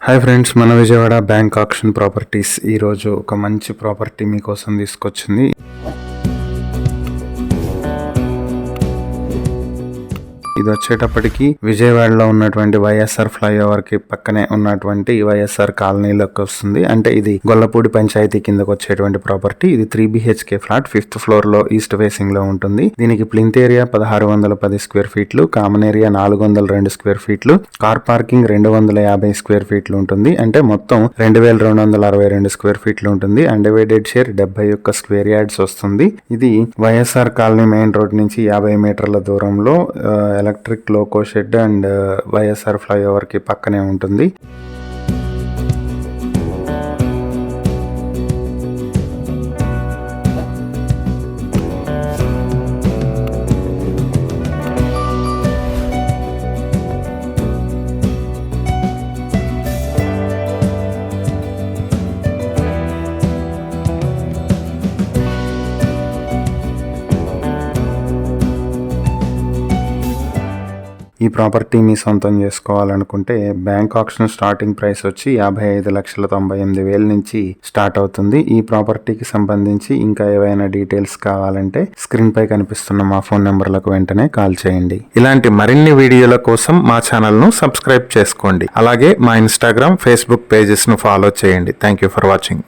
Hi friends, మన Vijayawada bank auction properties ఈరోజు ఒక మంచి ప్రాపర్టీ మీకోసం తీసుకొచ్చింది. ఇది వచ్చేటప్పటికి విజయవాడలో ఉన్నటువంటి వైఎస్ఆర్ ఫ్లైఓవర్ కి పక్కనే ఉన్నటువంటి వైఎస్ఆర్ కాలనీలోకి వస్తుంది. అంటే ఇది గొల్లపూడి పంచాయతీ కిందకు వచ్చేటువంటి ప్రాపర్టీ. ఇది 3 BHK ఫ్లాట్, 5th ఫ్లోర్ లో ఈస్ట్ ఫేసింగ్ లో ఉంటుంది. దీనికి ప్లింత్ ఏరియా 1610 స్క్వేర్ ఫీట్లు, కామన్ ఏరియా 402 స్క్వేర్ ఫీట్లు, కార్ పార్కింగ్ 250 స్క్వేర్ ఫీట్లు ఉంటుంది. అంటే మొత్తం 2262 స్క్వేర్ ఫీట్లు ఉంటుంది. అన్డివైడెడ్ షేర్ 71 స్క్వేర్ యార్డ్స్ వస్తుంది. ఇది వైఎస్ఆర్ కాలనీ మెయిన్ రోడ్ నుంచి 50 మీటర్ల దూరంలో electric loco shed and YSR flyover కి పక్కనే ఉంటుంది. ఈ ప్రాపర్టీ మీ సొంతం చేసుకోవాలనుకుంటే బ్యాంక్ ఆక్షన్ స్టార్టింగ్ ప్రైస్ వచ్చి 55,98,000 నుంచి స్టార్ట్ అవుతుంది. ఈ ప్రాపర్టీకి సంబంధించి ఇంకా ఏవైనా డీటెయిల్స్ కావాలంటే స్క్రీన్ పై కనిపిస్తున్న మా ఫోన్ నెంబర్లకు వెంటనే కాల్ చేయండి. ఇలాంటి మరిన్ని వీడియోల కోసం మా ఛానల్ ను సబ్స్క్రైబ్ చేసుకోండి. అలాగే మా ఇన్స్టాగ్రామ్, ఫేస్బుక్ పేజెస్ ను ఫాలో చేయండి. Thank you for watching.